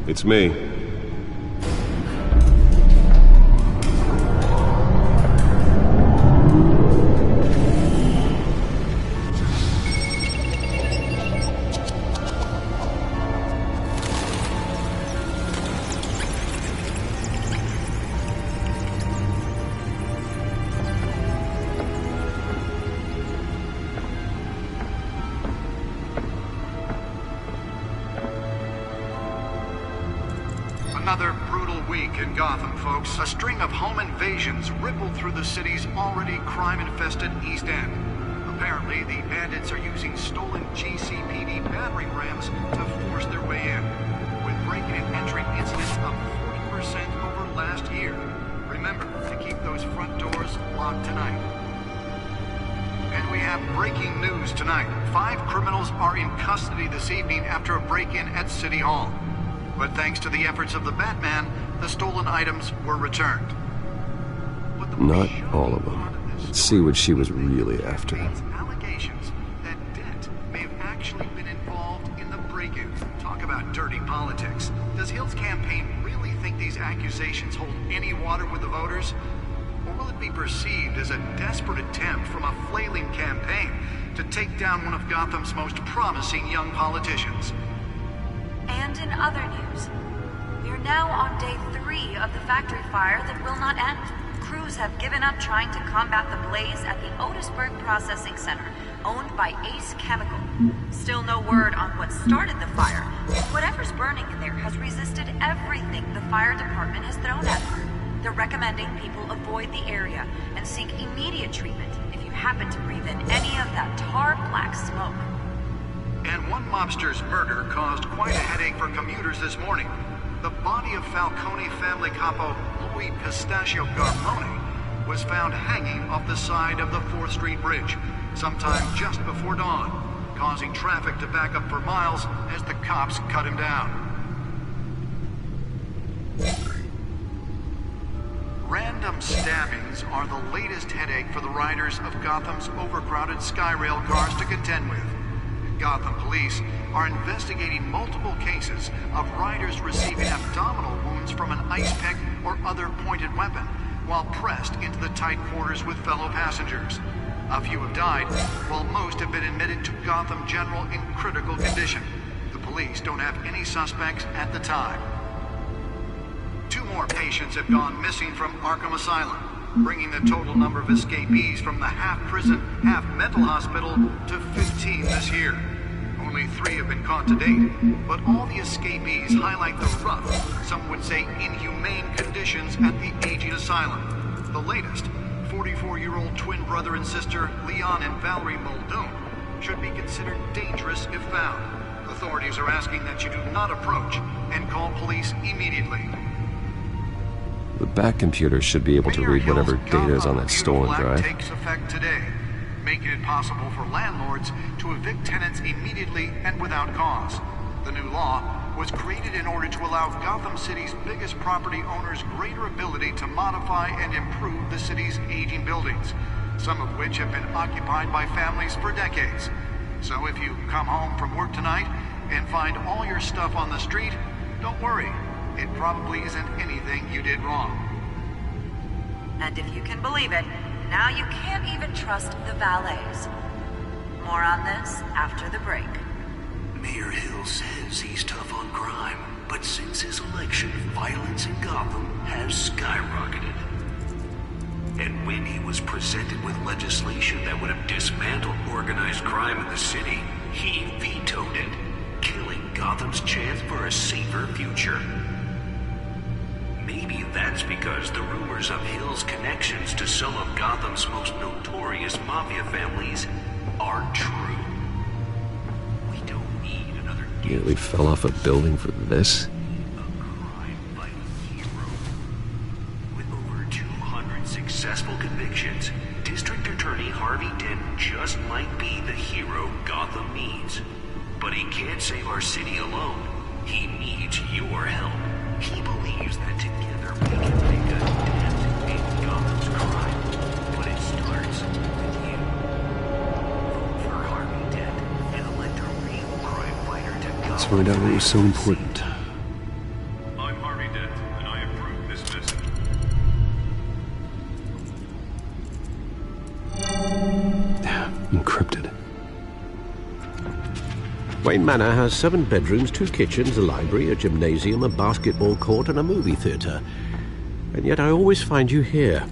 It's me. Another brutal week in Gotham, folks. A string of home invasions rippled through the city's already crime-infested East End. Apparently, the bandits are using stolen GCPD battering rams to force their way in, with break-in and entry incidents up 40% over last year. Remember to keep those front doors locked tonight. And we have breaking news tonight. 5 criminals are in custody this evening after a break-in at City Hall. But thanks to the efforts of the Batman, the stolen items were returned. Not all of them. Let's see what she was really after. Allegations that Dent may have actually been involved in the break-in. Talk about dirty politics. Does Hill's campaign really think these accusations hold any water with the voters? Or will it be perceived as a desperate attempt from a flailing campaign to take down one of Gotham's most promising young politicians? And in other news, we are now on day 3 of the factory fire that will not end. Crews have given up trying to combat the blaze at the Otisburg Processing Center, owned by Ace Chemical. Still no word on what started the fire. Whatever's burning in there has resisted everything the fire department has thrown at it. They're recommending people avoid the area and seek immediate treatment if you happen to breathe in any of that tar black smoke. And one mobster's murder caused quite a headache for commuters this morning. The body of Falcone family capo Louis Pistachio Garmone was found hanging off the side of the 4th Street Bridge sometime just before dawn, causing traffic to back up for miles as the cops cut him down. Random stabbings are the latest headache for the riders of Gotham's overcrowded Skyrail cars to contend with. Gotham police are investigating multiple cases of riders receiving abdominal wounds from an ice pick or other pointed weapon while pressed into the tight quarters with fellow passengers. A few have died, while most have been admitted to Gotham General in critical condition. The police don't have any suspects at the time. 2 more patients have gone missing from Arkham Asylum, bringing the total number of escapees from the half-prison, half-mental hospital to 15 this year. Only 3 have been caught to date, but all the escapees highlight the rough, some would say inhumane conditions at the aging asylum. The latest, 44-year-old twin brother and sister Leon and Valerie Muldoon, should be considered dangerous if found. Authorities are asking that you do not approach and call police immediately. The back computer should be able to read whatever data is on that stolen drive. Takes effect today, making it possible for landlords to evict tenants immediately and without cause. The new law was created in order to allow Gotham City's biggest property owners greater ability to modify and improve the city's aging buildings, some of which have been occupied by families for decades. So if you come home from work tonight and find all your stuff on the street, don't worry. It probably isn't anything you did wrong. And if you can believe it, now you can't even trust the valets. More on this after the break. Mayor Hill says he's tough on crime, but since his election, violence in Gotham has skyrocketed. And when he was presented with legislation that would have dismantled organized crime in the city, he vetoed it, killing Gotham's chance for a safer future. Maybe that's because the rumors of Hill's connections to some of Gotham's most notorious mafia families aren't true. We don't need another Nearly fell off a building for this. A crime-fighting hero. With over 200 successful convictions, District Attorney Harvey Dent just might be the hero Gotham needs. But he can't save our city alone. He needs your help. He believes that together we can make a dent in Gotham's crime. But it starts with you. Vote for Harvey Dent and elect a real crime fighter to Gotham. Let's find out what was so important. Wayne Manor has 7 bedrooms, 2 kitchens, a library, a gymnasium, a basketball court, and a movie theatre. And yet I always find you here,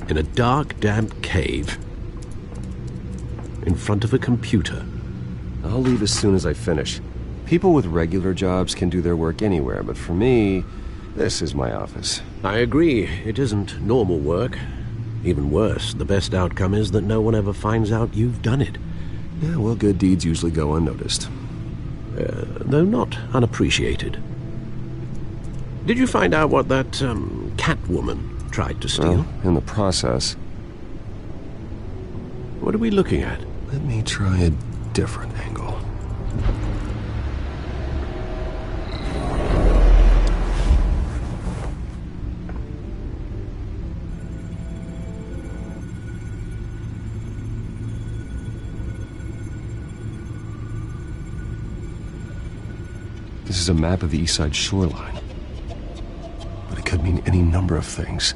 in a dark, damp cave, in front of a computer. I'll leave as soon as I finish. People with regular jobs can do their work anywhere, but for me, this is my office. I agree, it isn't normal work. Even worse, the best outcome is that no one ever finds out you've done it. Yeah, well, good deeds usually go unnoticed. Though not unappreciated. Did you find out what that, Catwoman tried to steal? Well, in the process. What are we looking at? Let me try a different angle. This is a map of the East Side shoreline. But it could mean any number of things.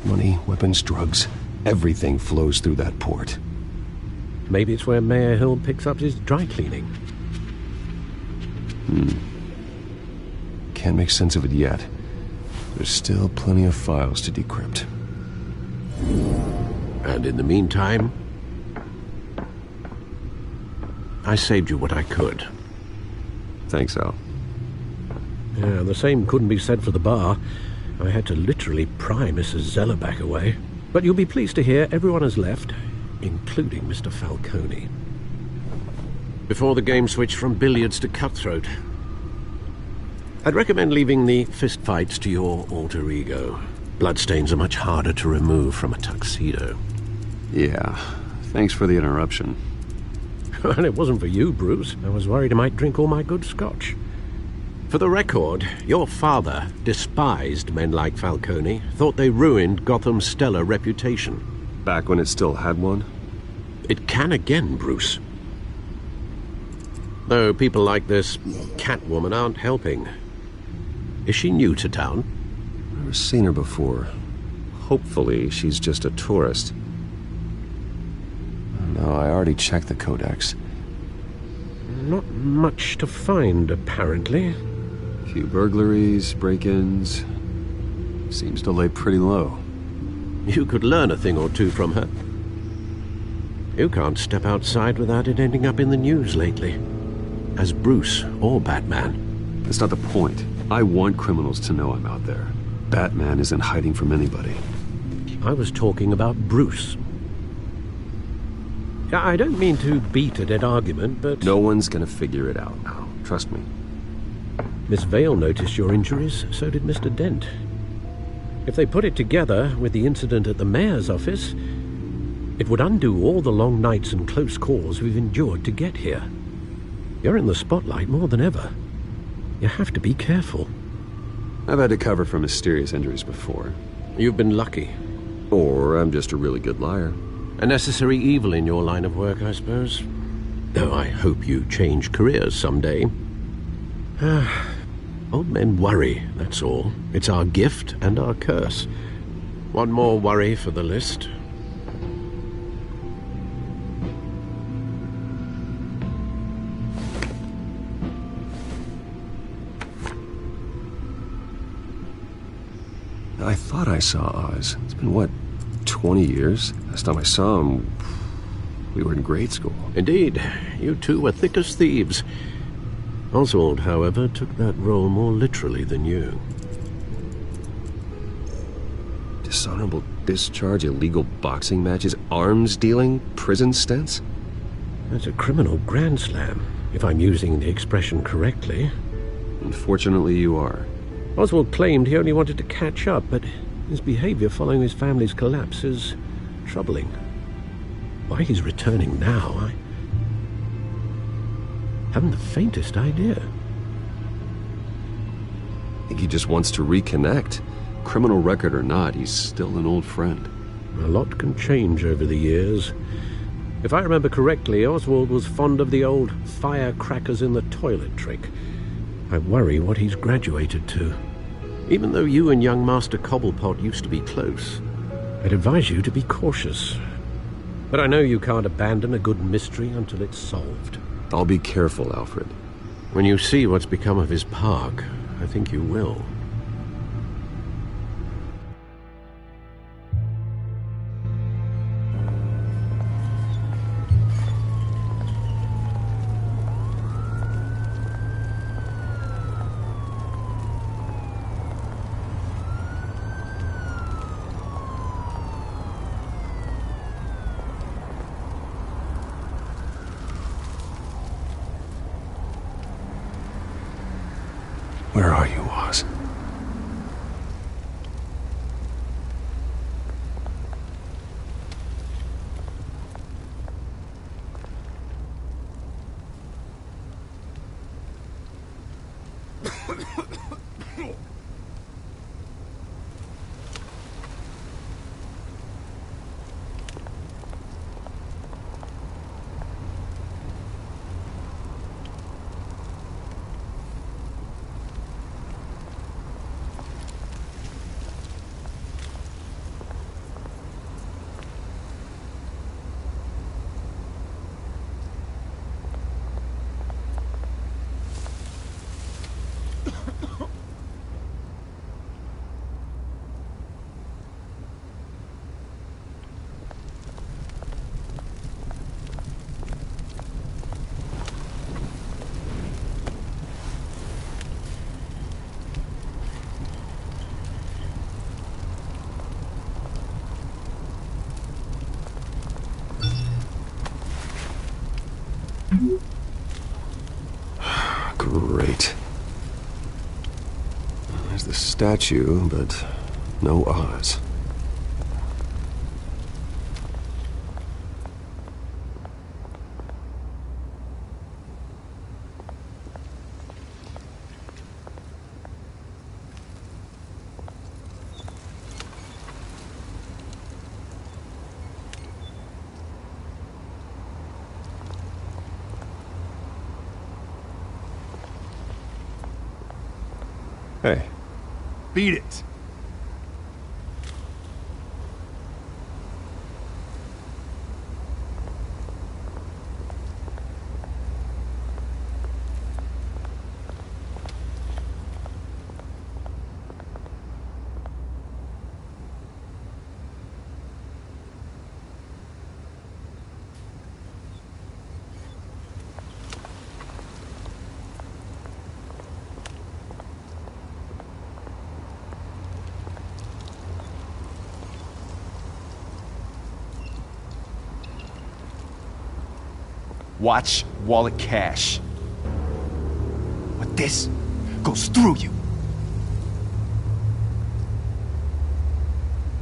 Money, weapons, drugs, everything flows through that port. Maybe it's where Mayor Hill picks up his dry cleaning. Can't make sense of it yet. There's still plenty of files to decrypt. And in the meantime, I saved you what I could. Thanks, Al. Yeah, the same couldn't be said for the bar. I had to literally pry Mrs. Zeller back away. But you'll be pleased to hear everyone has left, including Mr. Falcone. Before the game switched from billiards to cutthroat. I'd recommend leaving the fistfights to your alter ego. Bloodstains are much harder to remove from a tuxedo. Yeah, thanks for the interruption. And it wasn't for you, Bruce. I was worried I might drink all my good scotch. For the record, your father despised men like Falcone, thought they ruined Gotham's stellar reputation. Back when it still had one? It can again, Bruce. Though people like this Catwoman aren't helping. Is she new to town? Never seen her before. Hopefully, she's just a tourist. No, I already checked the codex. Not much to find, apparently. A few burglaries, break-ins. Seems to lay pretty low. You could learn a thing or two from her. You can't step outside without it ending up in the news lately. As Bruce or Batman. That's not the point. I want criminals to know I'm out there. Batman isn't hiding from anybody. I was talking about Bruce. I don't mean to beat a dead argument, but... No one's gonna figure it out now. Trust me. Miss Vale noticed your injuries, so did Mr. Dent. If they put it together with the incident at the mayor's office, it would undo all the long nights and close calls we've endured to get here. You're in the spotlight more than ever. You have to be careful. I've had to cover for mysterious injuries before. You've been lucky. Or I'm just a really good liar. A necessary evil in your line of work, I suppose. Though I hope you change careers someday. Old men worry, that's all. It's our gift and our curse. One more worry for the list. I thought I saw Oz. It's been, what, 20 years? Last time I saw him, we were in grade school. Indeed. You two were thick as thieves. Oswald, however, took that role more literally than you. Dishonorable discharge, illegal boxing matches, arms dealing, prison stints? That's a criminal grand slam, if I'm using the expression correctly. Unfortunately, you are. Oswald claimed he only wanted to catch up, but his behavior following his family's collapse is troubling. Why he's returning now, I haven't the faintest idea. I think he just wants to reconnect. Criminal record or not, he's still an old friend. A lot can change over the years. If I remember correctly, Oswald was fond of the old firecrackers in the toilet trick. I worry what he's graduated to. Even though you and young Master Cobblepot used to be close, I'd advise you to be cautious. But I know you can't abandon a good mystery until it's solved. I'll be careful, Alfred. When you see what's become of his park, I think you will. Where are you, Oz? Great. There's the statue, but no Oz. Hey. Beat it. Watch wallet cash. But this goes through you.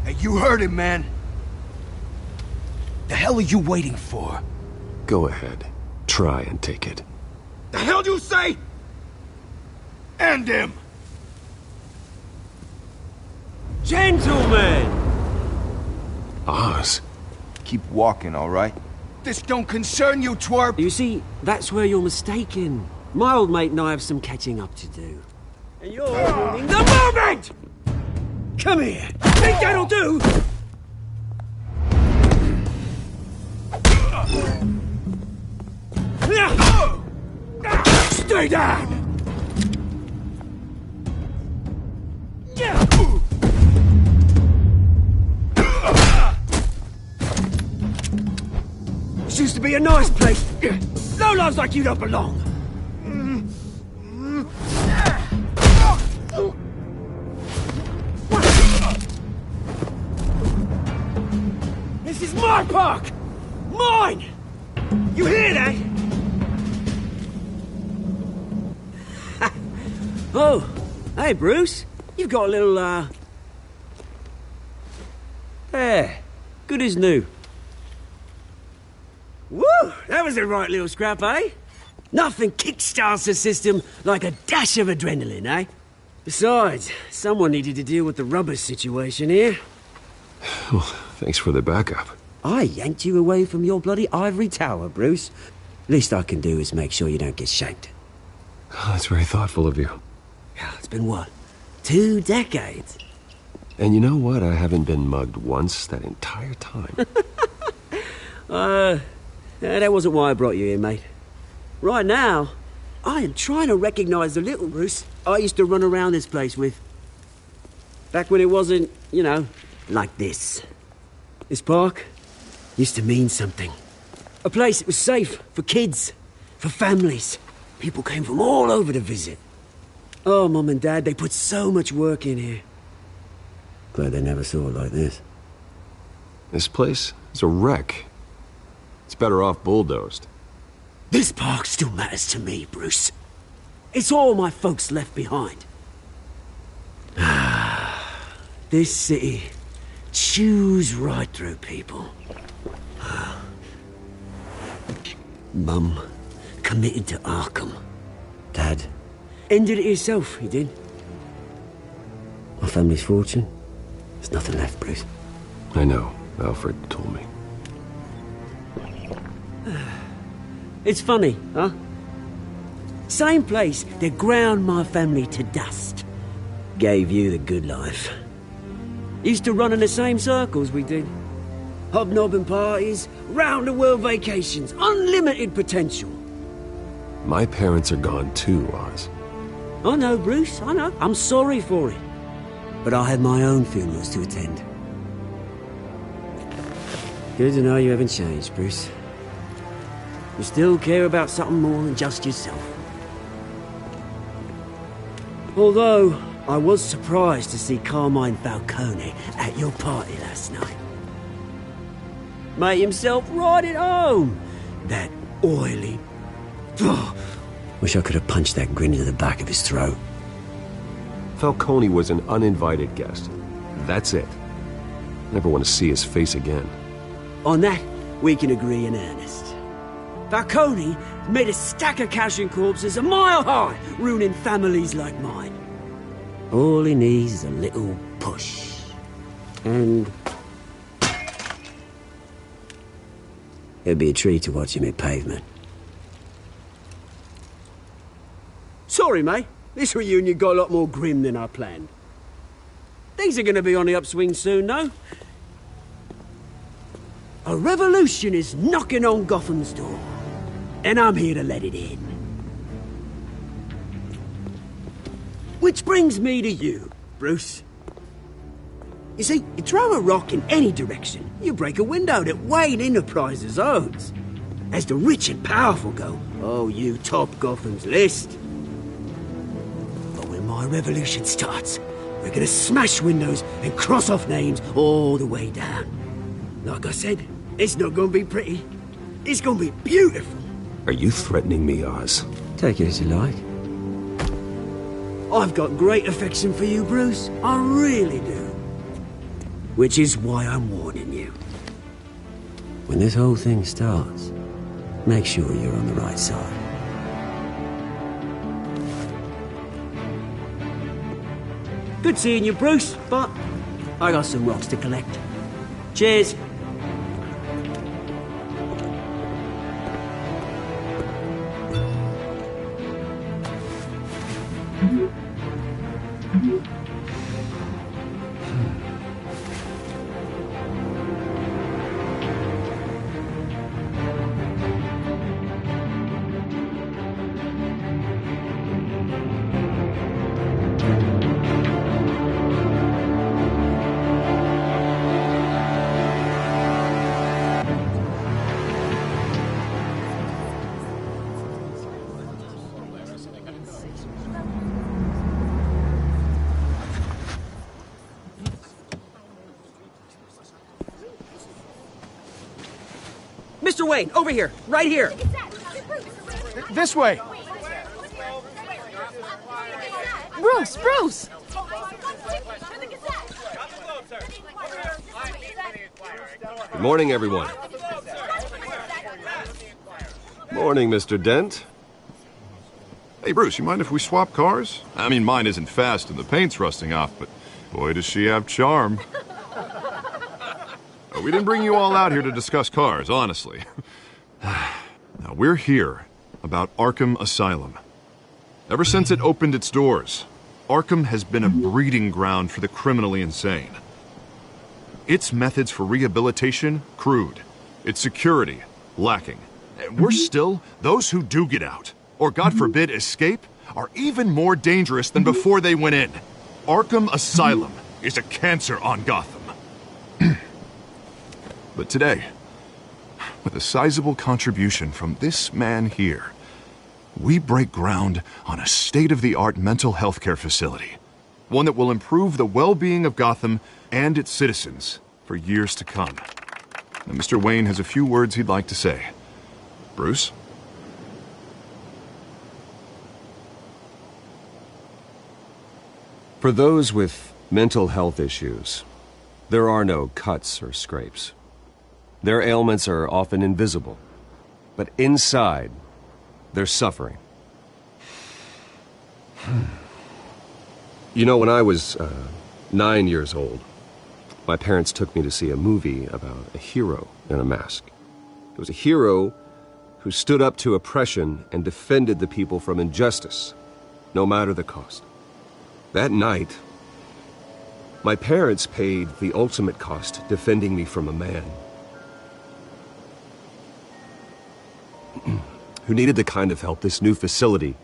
Hey, you heard him, man. The hell are you waiting for? Go ahead. Try and take it. The hell do you say? End him! Gentlemen! Oz. Keep walking, all right? This don't concern you, twerp! You see, that's where you're mistaken. My old mate and I have some catching up to do. And you're ruining the moment! Come here! Think that'll do? Stay down! This used to be a nice place. Lowlifes like you don't belong. This is my park! Mine! You hear that? Oh, hey Bruce. You've got a little, There. Good as new. Woo! That was a right little scrap, eh? Nothing kickstarts the system like a dash of adrenaline, eh? Besides, someone needed to deal with the rubber situation here. Well, thanks for the backup. I yanked you away from your bloody ivory tower, Bruce. Least I can do is make sure you don't get shanked. Oh, that's very thoughtful of you. It's been what? 2 decades? And you know what? I haven't been mugged once that entire time. That wasn't why I brought you here, mate. Right now, I am trying to recognize the little Bruce I used to run around this place with. Back when it wasn't, you know, like this. This park used to mean something. A place that was safe for kids, for families. People came from all over to visit. Oh, Mum and Dad, they put so much work in here. Glad they never saw it like this. This place is a wreck. It's better off bulldozed. This park still matters to me, Bruce. It's all my folks left behind. This city chews right through people. Mum committed to Arkham. Dad ended it himself, he did. My family's fortune, there's nothing left, Bruce. I know. Alfred told me. It's funny, huh? Same place that ground my family to dust. Gave you the good life. Used to run in the same circles we did. Hobnobbing parties, round-the-world vacations, unlimited potential. My parents are gone too, Oz. I know, Bruce, I know. I'm sorry for it. But I had my own funerals to attend. Good to know you haven't changed, Bruce. You still care about something more than just yourself. Although, I was surprised to see Carmine Falcone at your party last night. Made himself right at home. That oily... Oh, wish I could have punched that grin into the back of his throat. Falcone was an uninvited guest. That's it. Never want to see his face again. On that, we can agree in earnest. Falcone made a stack of cash and corpses a mile high, ruining families like mine. All he needs is a little push. And... it'd be a treat to watch him hit pavement. Sorry, mate. This reunion got a lot more grim than I planned. Things are going to be on the upswing soon, though. A revolution is knocking on Gotham's door. And I'm here to let it in. Which brings me to you, Bruce. You see, you throw a rock in any direction, you break a window that Wayne Enterprises owns. As the rich and powerful go, oh, you top Gotham's list. But when my revolution starts, we're gonna smash windows and cross off names all the way down. Like I said, it's not gonna be pretty. It's gonna be beautiful. Are you threatening me, Oz? Take it as you like. I've got great affection for you, Bruce. I really do. Which is why I'm warning you. When this whole thing starts, make sure you're on the right side. Good seeing you, Bruce, but I got some rocks to collect. Cheers. Mr. Wayne, over here, right here. This way. Bruce! Good morning, everyone. Morning, Mr. Dent. Hey, Bruce, you mind if we swap cars? I mean, mine isn't fast and the paint's rusting off, but boy, does she have charm. We didn't bring you all out here to discuss cars, honestly. Now, we're here about Arkham Asylum. Ever since it opened its doors, Arkham has been a breeding ground for the criminally insane. Its methods for rehabilitation, crude. Its security, lacking. And worse still, those who do get out, or God forbid escape, are even more dangerous than before they went in. Arkham Asylum is a cancer on Gotham. But today, with a sizable contribution from this man here, we break ground on a state-of-the-art mental health care facility. One that will improve the well-being of Gotham and its citizens for years to come. Now, Mr. Wayne has a few words he'd like to say. Bruce? For those with mental health issues, there are no cuts or scrapes. Their ailments are often invisible, but inside, they're suffering. You know, when I was 9 years old, my parents took me to see a movie about a hero in a mask. It was a hero who stood up to oppression and defended the people from injustice, no matter the cost. That night, my parents paid the ultimate cost defending me from a man who needed the kind of help this new facility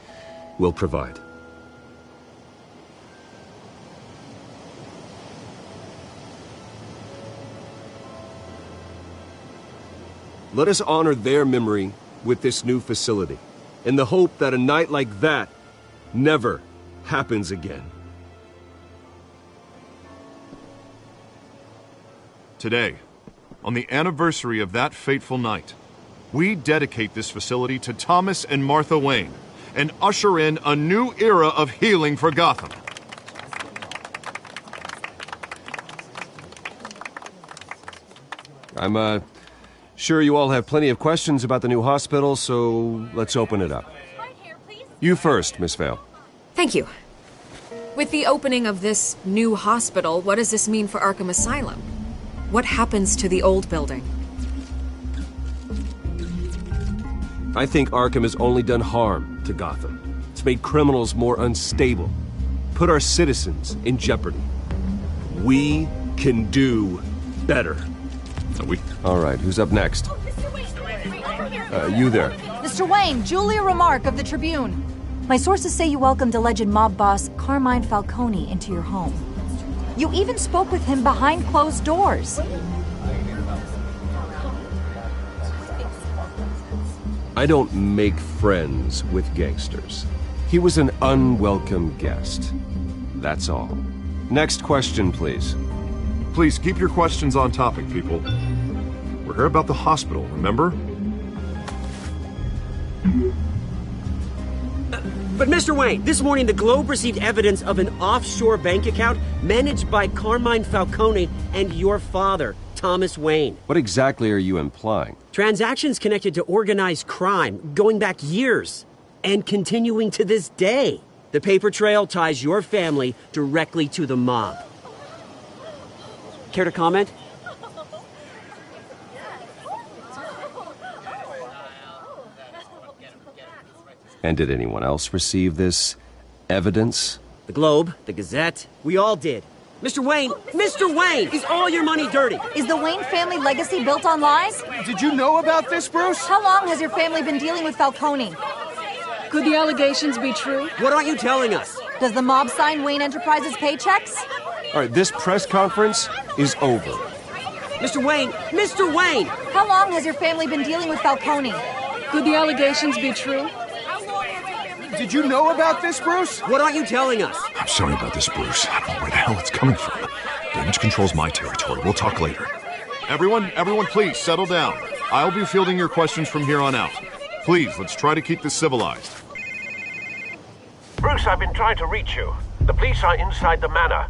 will provide. Let us honor their memory with this new facility, in the hope that a night like that never happens again. Today, on the anniversary of that fateful night, we dedicate this facility to Thomas and Martha Wayne and usher in a new era of healing for Gotham. I'm sure you all have plenty of questions about the new hospital, so let's open it up. You first, Miss Vale. Thank you. With the opening of this new hospital, what does this mean for Arkham Asylum? What happens to the old building? I think Arkham has only done harm to Gotham. It's made criminals more unstable, put our citizens in jeopardy. We can do better. All right, who's up next? You there. Mr. Wayne, Julia Remark of the Tribune. My sources say you welcomed alleged mob boss Carmine Falcone into your home. You even spoke with him behind closed doors. I don't make friends with gangsters. He was an unwelcome guest. That's all. Next question, please. Please keep your questions on topic, people. We're here about the hospital, remember? But Mr. Wayne, this morning the Globe received evidence of an offshore bank account managed by Carmine Falcone and your father, Thomas Wayne. What exactly are you implying? Transactions connected to organized crime going back years and continuing to this day. The paper trail ties your family directly to the mob. Care to comment? And did anyone else receive this evidence? The Globe, the Gazette, we all did. Mr. Wayne, is all your money dirty? Is the Wayne family legacy built on lies? Did you know about this, Bruce? How long has your family been dealing with Falcone? Could the allegations be true? What aren't you telling us? Does the mob sign Wayne Enterprises paychecks? All right, this press conference is over. Mr. Wayne! How long has your family been dealing with Falcone? Could the allegations be true? Did you know about this, Bruce? What aren't you telling us? I'm sorry about this, Bruce. I don't know where the hell it's coming from. Damage control's my territory. We'll talk later. Everyone, please, settle down. I'll be fielding your questions from here on out. Please, let's try to keep this civilized. Bruce, I've been trying to reach you. The police are inside the manor.